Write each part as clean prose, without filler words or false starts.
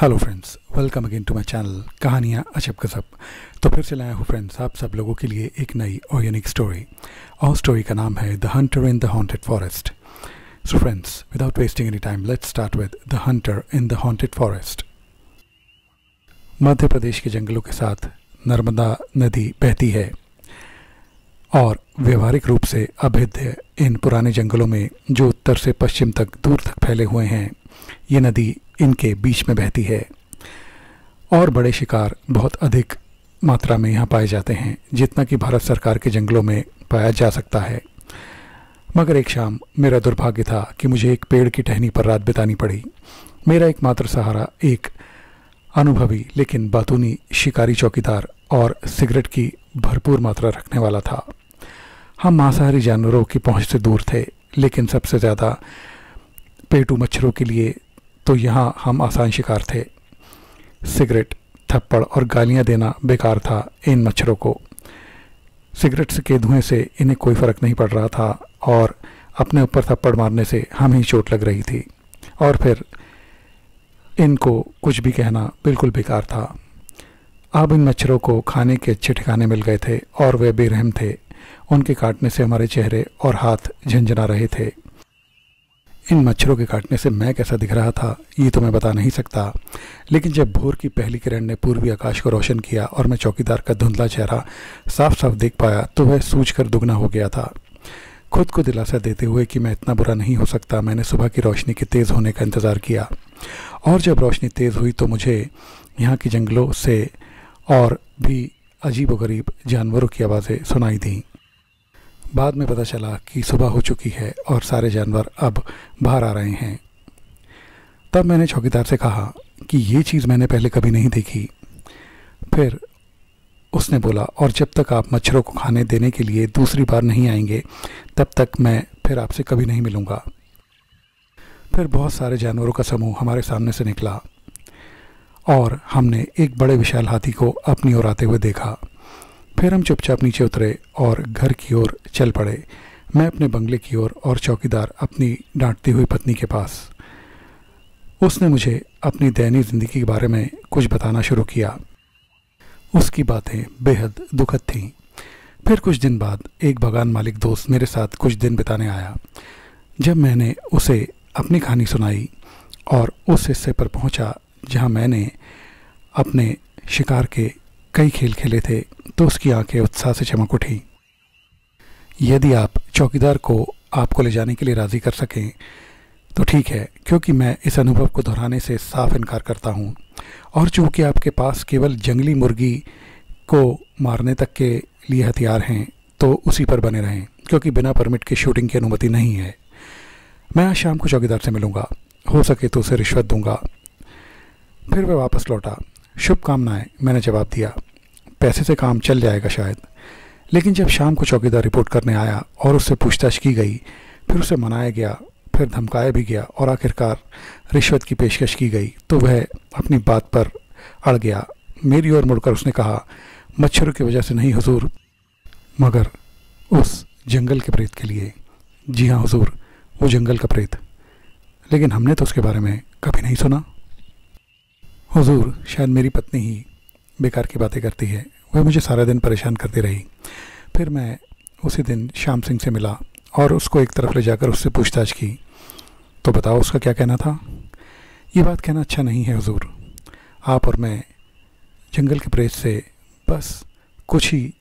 Hello friends, welcome again to my channel कहानियाँ अजब गज़ब। तो फिर से लाया हूँ फ्रेंड्स आप सब लोगों के लिए एक नई और यूनिक स्टोरी। और स्टोरी का नाम है the hunter in the haunted forest. So friends, without wasting any time, let's start with the hunter in the haunted forest. Madhya Pradesh के जंगलों के साथ नर्मदा नदी बहती है और व्यवहारिक रूप से अभेद्य इन पुराने जंगलों में जो उत्तर से पश्चिम तक दूर तक फैले हुए हैं, ये नदी इनके बीच में बहती है और बड़े शिकार बहुत अधिक मात्रा में यहाँ पाए जाते हैं, जितना कि भारत सरकार के जंगलों में पाया जा सकता है। मगर एक शाम मेरा दुर्भाग्य था कि मुझे एक पेड़ की टहनी पर रात बितानी पड़ी। मेरा एकमात्र सहारा एक अनुभवी लेकिन बातूनी शिकारी चौकीदार और सिगरेट की भरपूर मात्रा रखने वाला था। हम मांसाहारी जानवरों की पहुंच से दूर थे, लेकिन सबसे ज़्यादा पेटू मच्छरों के लिए तो यहाँ हम आसान शिकार थे। सिगरेट, थप्पड़ और गालियाँ देना बेकार था इन मच्छरों को। सिगरेट के धुएं से इन्हें कोई फ़र्क नहीं पड़ रहा था और अपने ऊपर थप्पड़ मारने से हमें ही चोट लग रही थी, और फिर इनको कुछ भी कहना बिल्कुल बेकार था। अब इन मच्छरों को खाने के अच्छे ठिकाने मिल गए थे और वे बेरहम थे। उनके काटने से हमारे चेहरे और हाथ झंझना रहे थे। इन मच्छरों के काटने से मैं कैसा दिख रहा था ये तो मैं बता नहीं सकता, लेकिन जब भोर की पहली किरण ने पूर्वी आकाश को रोशन किया और मैं चौकीदार का धुंधला चेहरा साफ साफ देख पाया तो वह सूझकर दुगना हो गया था। खुद को दिलासा देते हुए कि मैं इतना बुरा नहीं हो सकता, मैंने सुबह की रोशनी के तेज़ होने का इंतज़ार किया, और जब रोशनी तेज़ हुई तो मुझे यहाँ के जंगलों से और भी अजीबोगरीब जानवरों की आवाज़ें सुनाई दीं। बाद में पता चला कि सुबह हो चुकी है और सारे जानवर अब बाहर आ रहे हैं। तब मैंने चौकीदार से कहा कि ये चीज़ मैंने पहले कभी नहीं देखी। फिर उसने बोला, और जब तक आप मच्छरों को खाने देने के लिए दूसरी बार नहीं आएंगे तब तक मैं फिर आपसे कभी नहीं मिलूँगा। फिर बहुत सारे जानवरों का समूह हमारे सामने से निकला और हमने एक बड़े विशाल हाथी को अपनी ओर आते हुए देखा। फिर हम चुपचाप नीचे उतरे और घर की ओर चल पड़े। मैं अपने बंगले की ओर और चौकीदार अपनी डांटती हुई पत्नी के पास। उसने मुझे अपनी दैनिक ज़िंदगी के बारे में कुछ बताना शुरू किया। उसकी बातें बेहद दुखद थीं। फिर कुछ दिन बाद एक बागान मालिक दोस्त मेरे साथ कुछ दिन बिताने आया। जब मैंने उसे अपनी कहानी सुनाई और उस हिस्से पर पहुंचा जहां मैंने अपने शिकार के कई खेल खेले थे, तो उसकी आंखें उत्साह से चमक उठी। यदि आप चौकीदार को आपको ले जाने के लिए राज़ी कर सकें तो ठीक है, क्योंकि मैं इस अनुभव को दोहराने से साफ इनकार करता हूं। और चूंकि आपके पास केवल जंगली मुर्गी को मारने तक के लिए हथियार हैं तो उसी पर बने रहें, क्योंकि बिना परमिट के शूटिंग की अनुमति नहीं है। मैं आज शाम को चौकीदार से मिलूँगा, हो सके तो उसे रिश्वत दूँगा। फिर वह वापस लौटा। शुभकामनाएं, मैंने जवाब दिया। पैसे से काम चल जाएगा शायद। लेकिन जब शाम को चौकीदार रिपोर्ट करने आया और उससे पूछताछ की गई, फिर उसे मनाया गया, फिर धमकाया भी गया और आखिरकार रिश्वत की पेशकश की गई, तो वह अपनी बात पर अड़ गया। मेरी ओर मुड़कर उसने कहा, मच्छरों की वजह से नहीं हुजूर, मगर उस जंगल के प्रेत के लिए। जी हाँ हुजूर, वो जंगल का प्रेत। लेकिन हमने तो उसके बारे में कभी नहीं सुना। हुजूर, शायद मेरी पत्नी ही बेकार की बातें करती है, वह मुझे सारा दिन परेशान करती रही। फिर मैं उसी दिन श्याम सिंह से मिला और उसको एक तरफ ले जाकर उससे पूछताछ की। तो बताओ उसका क्या कहना था। ये बात कहना अच्छा नहीं है हुजूर, आप और मैं जंगल के प्रेत से बस कुछ ही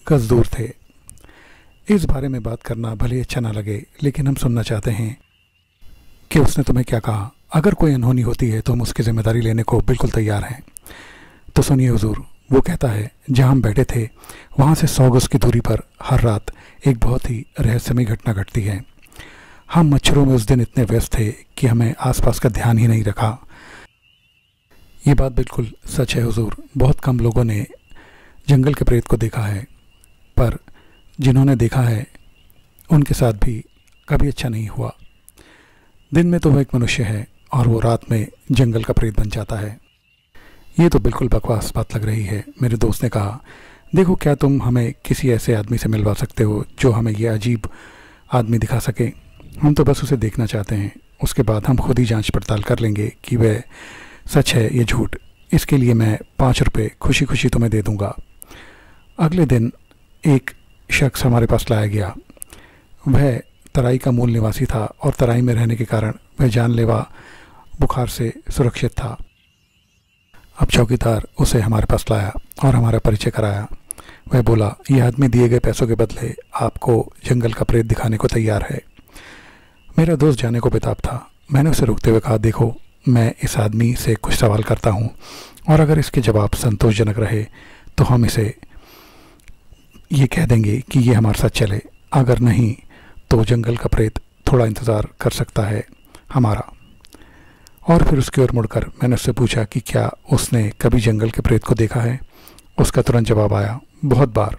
गज दूर थे। इस बारे में बात करना भले अच्छा ना लगे, लेकिन हम सुनना चाहते हैं कि उसने तुम्हें क्या कहा। अगर कोई अनहोनी होती है तो हम उसकी जिम्मेदारी लेने को बिल्कुल तैयार हैं। तो सुनिए हुजूर, वो कहता है जहां हम बैठे थे वहां से 100 गज की दूरी पर हर रात एक बहुत ही रहस्यमय घटना घटती है। हम मच्छरों में उस दिन इतने व्यस्त थे कि हमें आसपास का ध्यान ही नहीं रखा। ये बात बिल्कुल सच है हुजूर, बहुत कम लोगों ने जंगल के प्रेत को देखा है, पर जिन्होंने देखा है उनके साथ भी कभी अच्छा नहीं हुआ। दिन में तो वह एक मनुष्य है और वो रात में जंगल का प्रेत बन जाता है। ये तो बिल्कुल बकवास बात लग रही है, मेरे दोस्त ने कहा। देखो, क्या तुम हमें किसी ऐसे आदमी से मिलवा सकते हो जो हमें यह अजीब आदमी दिखा सके। हम तो बस उसे देखना चाहते हैं, उसके बाद हम खुद ही जांच पड़ताल कर लेंगे कि वह सच है ये झूठ, इसके लिए मैं 5 रुपये खुशी खुशी तुम्हें दे दूंगा। अगले दिन एक शख्स हमारे पास लाया गया। वह तराई का मूल निवासी था और तराई में रहने के कारण वह जानलेवा बुखार से सुरक्षित था। अब चौकीदार उसे हमारे पास लाया और हमारा परिचय कराया। वह बोला, यह आदमी दिए गए पैसों के बदले आपको जंगल का प्रेत दिखाने को तैयार है। मेरा दोस्त जाने को बेताब था। मैंने उसे रुकते हुए कहा, देखो, मैं इस आदमी से कुछ सवाल करता हूँ और अगर इसके जवाब संतोषजनक रहे तो हम इसे ये कह देंगे कि ये हमारे साथ चले, अगर नहीं तो जंगल का प्रेत थोड़ा इंतज़ार कर सकता है हमारा। और फिर उसकी ओर मुड़कर मैंने उससे पूछा कि क्या उसने कभी जंगल के प्रेत को देखा है। उसका तुरंत जवाब आया, बहुत बार।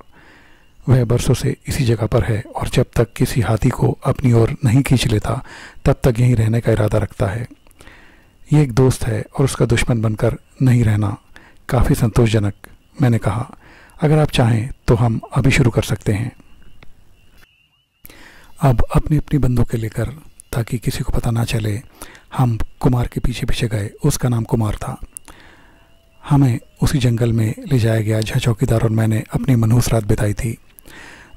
वह बरसों से इसी जगह पर है और जब तक किसी हाथी को अपनी ओर नहीं खींच लेता तब तक यहीं रहने का इरादा रखता है। ये एक दोस्त है और उसका दुश्मन बनकर नहीं रहना काफ़ी संतोषजनक। मैंने कहा, अगर आप चाहें तो हम अभी शुरू कर सकते हैं। अब अपनी अपनी बंदूकें लेकर, ताकि किसी को पता ना चले, हम कुमार के पीछे पीछे गए। उसका नाम कुमार था। हमें उसी जंगल में ले जाया गया जहाँ चौकीदार और मैंने अपनी मनहूस रात बिताई थी।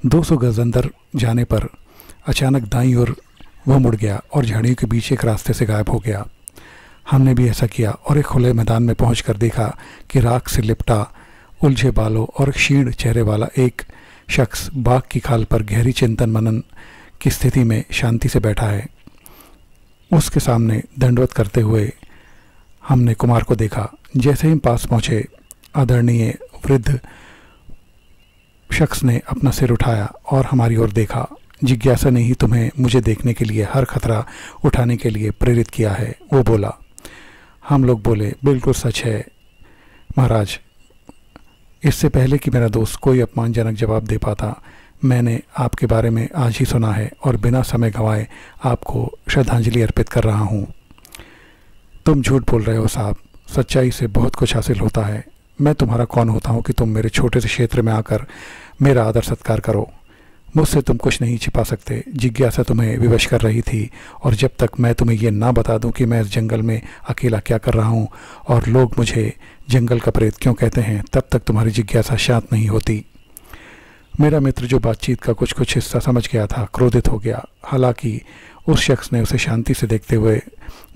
200 गज अंदर जाने पर अचानक दाईं ओर वह मुड़ गया और झाड़ियों के बीच एक रास्ते से गायब हो गया। हमने भी ऐसा किया और एक खुले मैदान में पहुंचकर देखा कि राख से लिपटा, उलझे बालों और क्षीण चेहरे वाला एक शख्स बाग की खाल पर गहरी चिंतन मनन की स्थिति में शांति से बैठा है। उसके सामने दंडवत करते हुए हमने कुमार को देखा। जैसे ही हम पास पहुंचे, आदरणीय वृद्ध शख्स ने अपना सिर उठाया और हमारी ओर देखा। जिज्ञासा ने ही तुम्हें मुझे देखने के लिए हर खतरा उठाने के लिए प्रेरित किया है, वो बोला। हम लोग बोले, बिल्कुल सच है महाराज। इससे पहले कि मेरा दोस्त कोई अपमानजनक जवाब दे पाता, मैंने आपके बारे में आज ही सुना है और बिना समय गंवाए आपको श्रद्धांजलि अर्पित कर रहा हूँ। तुम झूठ बोल रहे हो साहब, सच्चाई से बहुत कुछ हासिल होता है। मैं तुम्हारा कौन होता हूँ कि तुम मेरे छोटे से क्षेत्र में आकर मेरा आदर सत्कार करो। मुझसे तुम कुछ नहीं छिपा सकते। जिज्ञासा तुम्हें विवश कर रही थी और जब तक मैं तुम्हें ये ना बता दूं कि मैं इस जंगल में अकेला क्या कर रहा हूँ और लोग मुझे जंगल का प्रेत क्यों कहते हैं, तब तक तुम्हारी जिज्ञासा शांत नहीं होती। मेरा मित्र, जो बातचीत का कुछ कुछ हिस्सा समझ गया था, क्रोधित हो गया। हालांकि उस शख्स ने उसे शांति से देखते हुए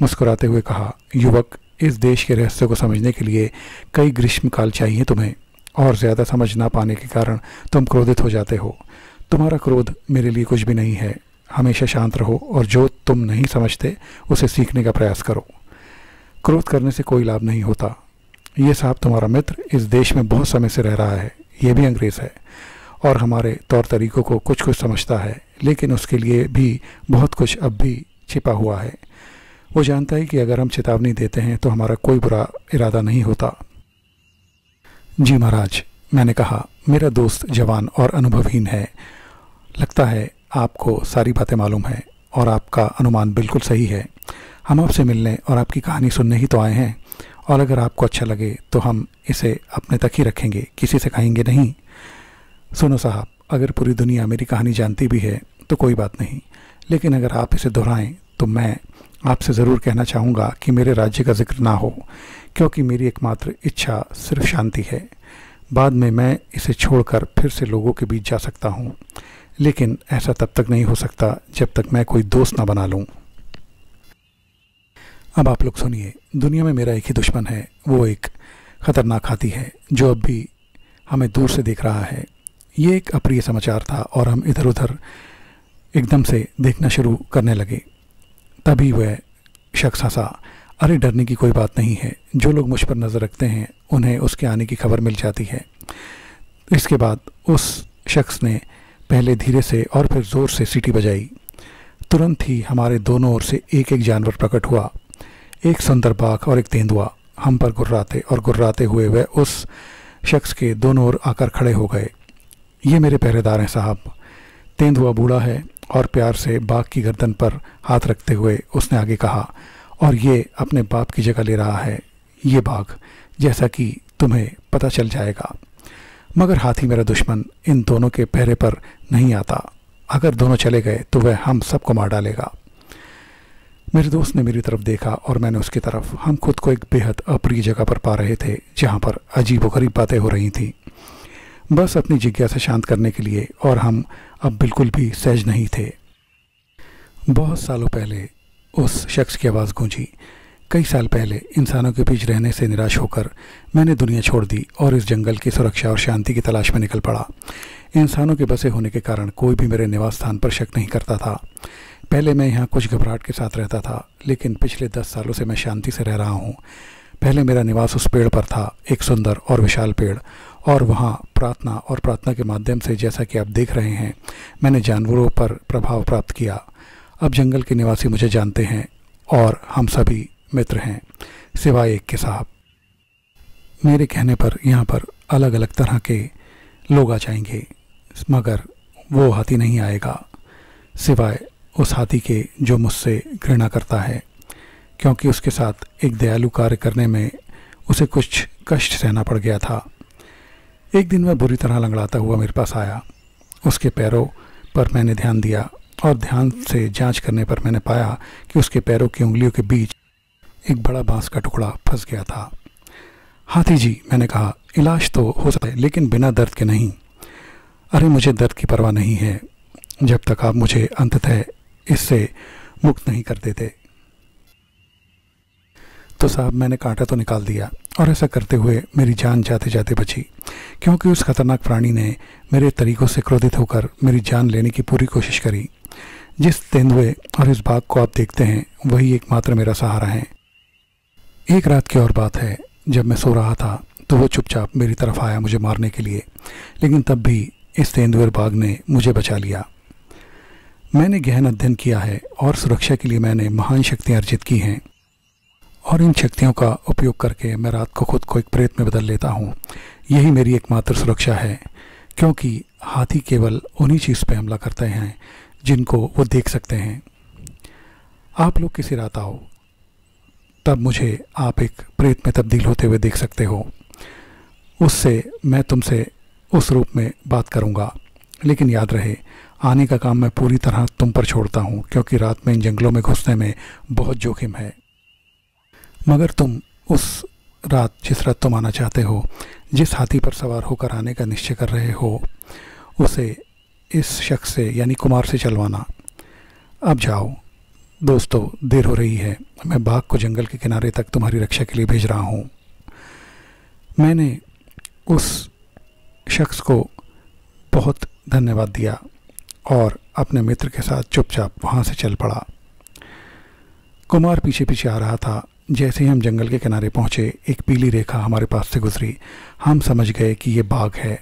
मुस्कुराते हुए कहा, युवक, इस देश के रहस्य को समझने के लिए कई ग्रीष्मकाल चाहिए तुम्हें, और ज़्यादा समझ ना पाने के कारण तुम क्रोधित हो जाते हो। तुम्हारा क्रोध मेरे लिए कुछ भी नहीं है। हमेशा शांत रहो और जो तुम नहीं समझते उसे सीखने का प्रयास करो। क्रोध करने से कोई लाभ नहीं होता। ये साहब तुम्हारा मित्र इस देश में बहुत समय से रह रहा है। ये भी अंग्रेज़ है और हमारे तौर तरीक़ों को कुछ कुछ समझता है, लेकिन उसके लिए भी बहुत कुछ अब भी छिपा हुआ है। वो जानता है कि अगर हम चेतावनी देते हैं तो हमारा कोई बुरा इरादा नहीं होता। जी महाराज, मैंने कहा, मेरा दोस्त जवान और अनुभवहीन है। लगता है आपको सारी बातें मालूम है और आपका अनुमान बिल्कुल सही है। हम आपसे मिलने और आपकी कहानी सुनने ही तो आए हैं, और अगर आपको अच्छा लगे तो हम इसे अपने तक ही रखेंगे, किसी से कहेंगे नहीं। सुनो साहब, अगर पूरी दुनिया मेरी कहानी जानती भी है तो कोई बात नहीं, लेकिन अगर आप इसे दोहराएं तो मैं आपसे ज़रूर कहना चाहूँगा कि मेरे राज्य का जिक्र ना हो, क्योंकि मेरी एकमात्र इच्छा सिर्फ शांति है। बाद में मैं इसे छोड़कर फिर से लोगों के बीच जा सकता हूँ, लेकिन ऐसा तब तक नहीं हो सकता जब तक मैं कोई दोस्त ना बना लूँ। अब आप लोग सुनिए। दुनिया में मेरा एक ही दुश्मन है, वो एक ख़तरनाक हाथी है जो अब भी हमें दूर से देख रहा है। ये एक अप्रिय समाचार था और हम इधर उधर एकदम से देखना शुरू करने लगे। तभी वह शख्स हंसा। अरे, डरने की कोई बात नहीं है। जो लोग मुझ पर नज़र रखते हैं उन्हें उसके आने की खबर मिल जाती है। इसके बाद उस शख्स ने पहले धीरे से और फिर ज़ोर से सीटी बजाई। तुरंत ही हमारे दोनों ओर से एक एक जानवर प्रकट हुआ। एक सुंदर बाघ और एक तेंदुआ हम पर गुर्राते हुए वह उस शख्स के दोनों ओर आकर खड़े हो गए। ये मेरे पहरेदार हैं साहब। तेंदुआ बूढ़ा है और प्यार से बाघ की गर्दन पर हाथ रखते हुए उसने आगे कहा, और ये अपने बाप की जगह ले रहा है ये बाघ, जैसा कि तुम्हें पता चल जाएगा। मगर हाथी मेरा दुश्मन इन दोनों के पहरे पर नहीं आता। अगर दोनों चले गए तो वह हम सबको मार डालेगा। मेरे दोस्त ने मेरी तरफ देखा और मैंने उसकी तरफ। हम खुद को एक बेहद अप्रिय जगह पर पा रहे थे जहाँ पर अजीबोगरीब बातें हो रही थीं, बस अपनी जिज्ञासा शांत करने के लिए, और हम अब बिल्कुल भी सहज नहीं थे। बहुत सालों पहले उस शख्स की आवाज़ गूंजी। कई साल पहले इंसानों के बीच रहने से निराश होकर मैंने दुनिया छोड़ दी और इस जंगल की सुरक्षा और शांति की तलाश में निकल पड़ा। इंसानों के बसे होने के कारण कोई भी मेरे निवास स्थान पर शक नहीं करता था। पहले मैं यहाँ कुछ घबराहट के साथ रहता था, लेकिन पिछले 10 सालों से मैं शांति से रह रहा हूँ। पहले मेरा निवास उस पेड़ पर था, एक सुंदर और विशाल पेड़, और वहाँ प्रार्थना के माध्यम से, जैसा कि आप देख रहे हैं, मैंने जानवरों पर प्रभाव प्राप्त किया। अब जंगल के निवासी मुझे जानते हैं और हम सभी मित्र हैं, सिवाय एक के साहब। मेरे कहने पर यहाँ पर अलग अलग तरह के लोग आ जाएंगे, मगर वो हाथी नहीं आएगा, सिवाय उस हाथी के जो मुझसे घृणा करता है, क्योंकि उसके साथ एक दयालु कार्य करने में उसे कुछ कष्ट सहना पड़ गया था। एक दिन वह बुरी तरह लंगड़ाता हुआ मेरे पास आया। उसके पैरों पर मैंने ध्यान दिया और ध्यान से जांच करने पर मैंने पाया कि उसके पैरों की उंगलियों के बीच एक बड़ा बांस का टुकड़ा फंस गया था। हाथी जी, मैंने कहा, इलाज तो हो सकता है, लेकिन बिना दर्द के नहीं। अरे मुझे दर्द की परवाह नहीं है, जब तक आप मुझे अंततः इससे मुक्त नहीं कर देते। तो साहब, मैंने कांटा तो निकाल दिया, और ऐसा करते हुए मेरी जान जाते जाते बची, क्योंकि उस खतरनाक प्राणी ने मेरे तरीकों से क्रोधित होकर मेरी जान लेने की पूरी कोशिश करी। जिस तेंदुए और इस बाघ को आप देखते हैं, वही एकमात्र मेरा सहारा है। एक रात की और बात है, जब मैं सो रहा था तो वो चुपचाप मेरी तरफ आया मुझे मारने के लिए, लेकिन तब भी इस तेंदुए और बाघ ने मुझे बचा लिया। मैंने गहन अध्ययन किया है और सुरक्षा के लिए मैंने महान शक्तियाँ अर्जित की हैं, और इन शक्तियों का उपयोग करके मैं रात को खुद को एक प्रेत में बदल लेता हूँ। यही मेरी एकमात्र सुरक्षा है, क्योंकि हाथी केवल उन्हीं चीज़ पर हमला करते हैं जिनको वो देख सकते हैं। आप लोग किसी रात आओ, तब मुझे आप एक प्रेत में तब्दील होते हुए देख सकते हो। उससे मैं तुमसे उस रूप में बात करूँगा, लेकिन याद रहे, आने का काम मैं पूरी तरह तुम पर छोड़ता हूँ, क्योंकि रात में इन जंगलों में घुसने में बहुत जोखिम है। मगर तुम उस रात, जिस रात तुम आना चाहते हो, जिस हाथी पर सवार होकर आने का निश्चय कर रहे हो, उसे इस शख्स से यानी कुमार से चलवाना। अब जाओ दोस्तों, देर हो रही है। मैं बाघ को जंगल के किनारे तक तुम्हारी रक्षा के लिए भेज रहा हूँ। मैंने उस शख्स को बहुत धन्यवाद दिया और अपने मित्र के साथ चुपचाप वहाँ से चल पड़ा। कुमार पीछे पीछे आ रहा था। जैसे ही हम जंगल के किनारे पहुँचे, एक पीली रेखा हमारे पास से गुजरी। हम समझ गए कि ये बाघ है,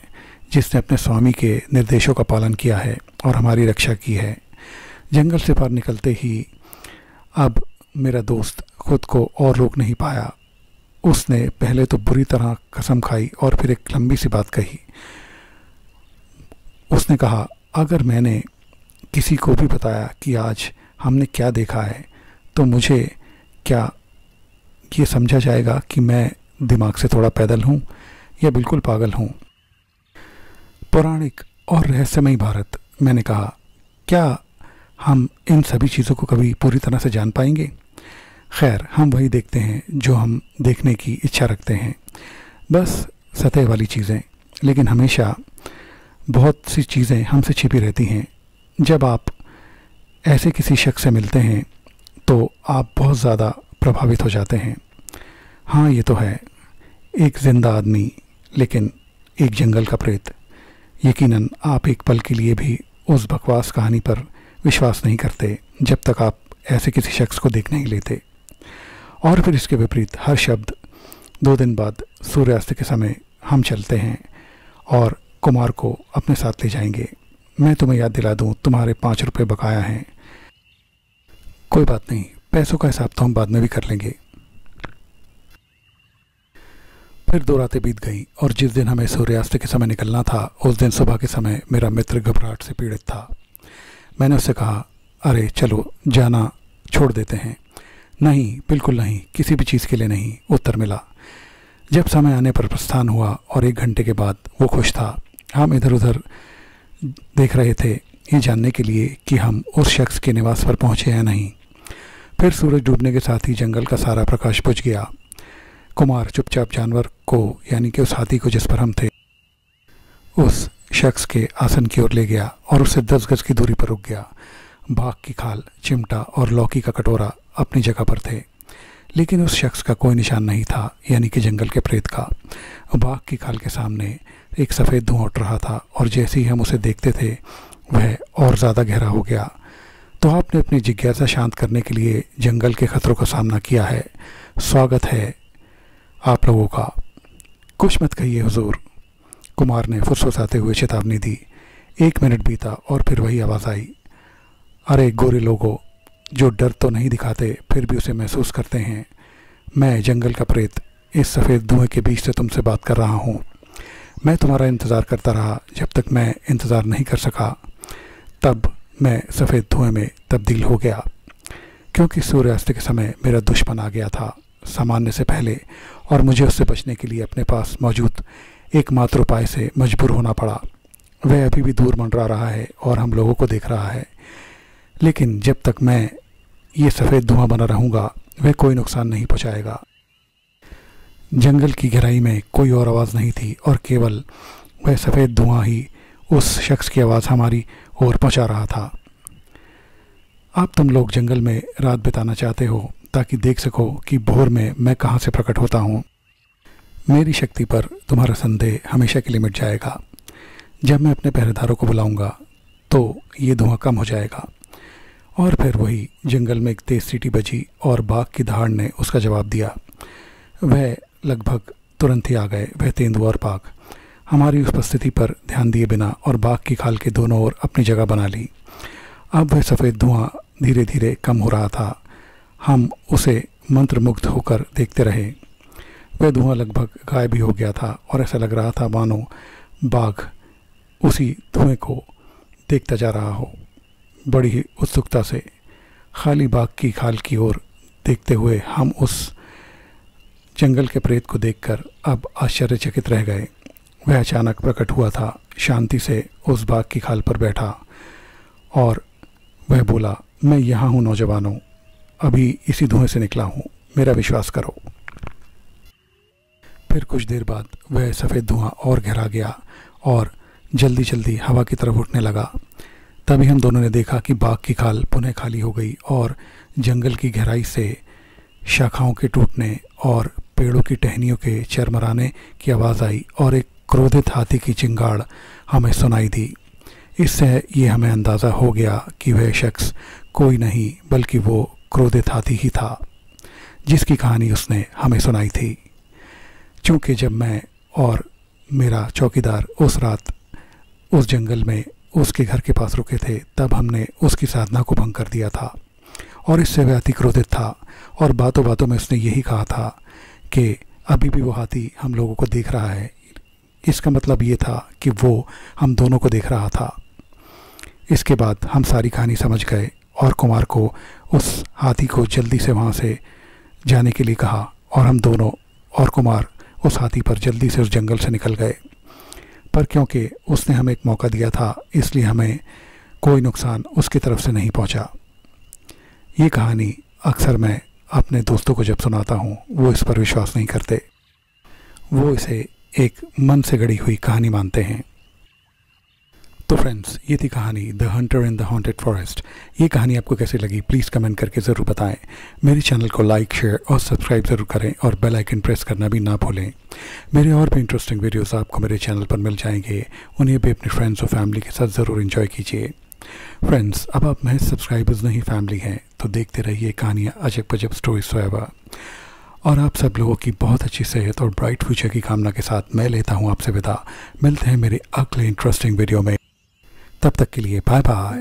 जिसने अपने स्वामी के निर्देशों का पालन किया है और हमारी रक्षा की है। जंगल से पार निकलते ही अब मेरा दोस्त खुद को और रोक नहीं पाया। उसने पहले तो बुरी तरह कसम खाई और फिर एक लंबी सी बात कही। उसने कहा, अगर मैंने किसी को भी बताया कि आज हमने क्या देखा है, तो मुझे क्या ये समझा जाएगा कि मैं दिमाग से थोड़ा पैदल हूँ या बिल्कुल पागल हूँ। पौराणिक और रहस्यमयी भारत, मैंने कहा, क्या हम इन सभी चीज़ों को कभी पूरी तरह से जान पाएंगे? खैर, हम वही देखते हैं जो हम देखने की इच्छा रखते हैं, बस सतह वाली चीज़ें। लेकिन हमेशा बहुत सी चीज़ें हमसे छिपी रहती हैं। जब आप ऐसे किसी शख्स से मिलते हैं तो आप बहुत ज़्यादा प्रभावित हो जाते हैं। हाँ, ये तो है, एक जिंदा आदमी लेकिन एक जंगल का प्रेत। यकीनन आप एक पल के लिए भी उस बकवास कहानी पर विश्वास नहीं करते जब तक आप ऐसे किसी शख्स को देख नहीं लेते। और फिर इसके विपरीत हर शब्द 2 दिन बाद सूर्यास्त के समय हम चलते हैं और कुमार को अपने साथ ले जाएंगे। मैं तुम्हें याद दिला दूं, तुम्हारे 5 रुपये बकाया हैं। कोई बात नहीं, पैसों का हिसाब तो हम बाद में भी कर लेंगे। फिर 2 रातें बीत गई और जिस दिन हमें सूर्यास्त के समय निकलना था, उस दिन सुबह के समय मेरा मित्र घबराहट से पीड़ित था। मैंने उससे कहा, अरे चलो, जाना छोड़ देते हैं। नहीं, बिल्कुल नहीं, किसी भी चीज़ के लिए नहीं, उत्तर मिला। जब समय आने पर प्रस्थान हुआ और 1 घंटे के बाद वो खुश था। हम इधर उधर देख रहे थे, ये जानने के लिए कि हम उस शख्स के निवास पर पहुँचे या नहीं। फिर सूरज डूबने के साथ ही जंगल का सारा प्रकाश बुझ गया। कुमार चुपचाप जानवर को, यानी कि उस हाथी को जिस पर हम थे, उस शख्स के आसन की ओर ले गया और उससे 10 गज की दूरी पर रुक गया। बाघ की खाल, चिमटा और लौकी का कटोरा अपनी जगह पर थे, लेकिन उस शख्स का कोई निशान नहीं था, यानी कि जंगल के प्रेत का। बाघ की खाल के सामने एक सफ़ेद धुआं उठ रहा था और जैसे ही हम उसे देखते थे वह और ज़्यादा गहरा हो गया। तो आपने अपनी जिज्ञासा शांत करने के लिए जंगल के खतरों का सामना किया है। स्वागत है आप लोगों का। कुछ मत कहिए हुजूर, कुमार ने फुसफुसाते हुए चेतावनी दी। 1 मिनट बीता और फिर वही आवाज़ आई, अरे गोरे लोगों, जो डर तो नहीं दिखाते फिर भी उसे महसूस करते हैं। मैं जंगल का प्रेत इस सफ़ेद धुएं के बीच से तुमसे बात कर रहा हूँ। मैं तुम्हारा इंतज़ार करता रहा, जब तक मैं इंतज़ार नहीं कर सका तब मैं सफ़ेद धुएं में तब्दील हो गया, क्योंकि सूर्यास्त के समय मेरा दुश्मन आ गया था सामान्य से पहले, और मुझे उससे बचने के लिए अपने पास मौजूद एकमात्र उपाय से मजबूर होना पड़ा। वह अभी भी दूर मंडरा रहा है और हम लोगों को देख रहा है, लेकिन जब तक मैं ये सफ़ेद धुआं बना रहूँगा वह कोई नुकसान नहीं पहुँचाएगा। जंगल की गहराई में कोई और आवाज़ नहीं थी और केवल वह सफ़ेद धुआं ही उस शख्स की आवाज़ हमारी ओर पहुँचा रहा था। अब तुम लोग जंगल में रात बिताना चाहते हो ताकि देख सको कि भोर में मैं कहाँ से प्रकट होता हूँ। मेरी शक्ति पर तुम्हारा संदेह हमेशा के लिए मिट जाएगा। जब मैं अपने पहरेदारों को बुलाऊंगा तो ये धुआं कम हो जाएगा। और फिर वही जंगल में एक तेज़ सीटी बजी और बाघ की दहाड़ ने उसका जवाब दिया। वह लगभग तुरंत ही आ गए। वह तेंदुआ और बाघ हमारी उपस्थिति पर ध्यान दिए बिना और बाघ की खाल के दोनों ओर अपनी जगह बना ली। अब वह सफ़ेद धुआं धीरे धीरे कम हो रहा था। हम उसे मंत्रमुग्ध होकर देखते रहे। वह धुआं लगभग गायब ही हो गया था और ऐसा लग रहा था मानो बाघ उसी धुएं को देखता जा रहा हो, बड़ी ही उत्सुकता से। खाली बाघ की खाल की ओर देखते हुए हम उस जंगल के प्रेत को देखकर अब आश्चर्यचकित रह गए। वह अचानक प्रकट हुआ था, शांति से उस बाघ की खाल पर बैठा और वह बोला, मैं यहाँ हूँ नौजवानों, अभी इसी धुएं से निकला हूँ, मेरा विश्वास करो। फिर कुछ देर बाद वह सफ़ेद धुआं और गहरा गया और जल्दी जल्दी हवा की तरफ उठने लगा। तभी हम दोनों ने देखा कि बाघ की खाल पुनः खाली हो गई और जंगल की गहराई से शाखाओं के टूटने और पेड़ों की टहनियों के चरमराने की आवाज़ आई और एक क्रोधित हाथी की चिंगाड़ हमें सुनाई दी। इससे ये हमें अंदाज़ा हो गया कि वह शख्स कोई नहीं बल्कि वो क्रोधित हाथी ही था जिसकी कहानी उसने हमें सुनाई थी। चूँकि जब मैं और मेरा चौकीदार उस रात उस जंगल में उसके घर के पास रुके थे, तब हमने उसकी साधना को भंग कर दिया था और इससे वह अति क्रोधित था और बातों बातों में उसने यही कहा था कि अभी भी वो हाथी हम लोगों को देख रहा है। इसका मतलब ये था कि वो हम दोनों को देख रहा था। इसके बाद हम सारी कहानी समझ गए और कुमार को उस हाथी को जल्दी से वहाँ से जाने के लिए कहा और हम दोनों और कुमार उस हाथी पर जल्दी से उस जंगल से निकल गए। पर क्योंकि उसने हमें एक मौका दिया था इसलिए हमें कोई नुकसान उसकी तरफ से नहीं पहुंचा। ये कहानी अक्सर मैं अपने दोस्तों को जब सुनाता हूँ वो इस पर विश्वास नहीं करते, वो इसे एक मन से गढ़ी हुई कहानी मानते हैं। तो फ्रेंड्स, ये थी कहानी the hunter in the haunted forest. ये कहानी आपको कैसी लगी प्लीज़ कमेंट करके ज़रूर बताएं। मेरे चैनल को लाइक, शेयर और सब्सक्राइब ज़रूर करें और बेल आइकन प्रेस करना भी ना भूलें। मेरे और भी इंटरेस्टिंग वीडियोस आपको मेरे चैनल पर मिल जाएंगे, उन्हें भी अपने फ्रेंड्स और फैमिली के साथ ज़रूर एंजॉय कीजिए। फ्रेंड्स, अब आप महज सब्सक्राइबर्स नहीं फैमिली हैं, तो देखते रहिए कहानियाँ अजब गजब स्टोरीज फॉरएवर। और आप सब लोगों की बहुत अच्छी सेहत और ब्राइट फ्यूचर की कामना के साथ मैं लेता हूँ आपसे विदा। मिलते हैं मेरे अगले इंटरेस्टिंग वीडियो में, तब तक के लिए बाय बाय।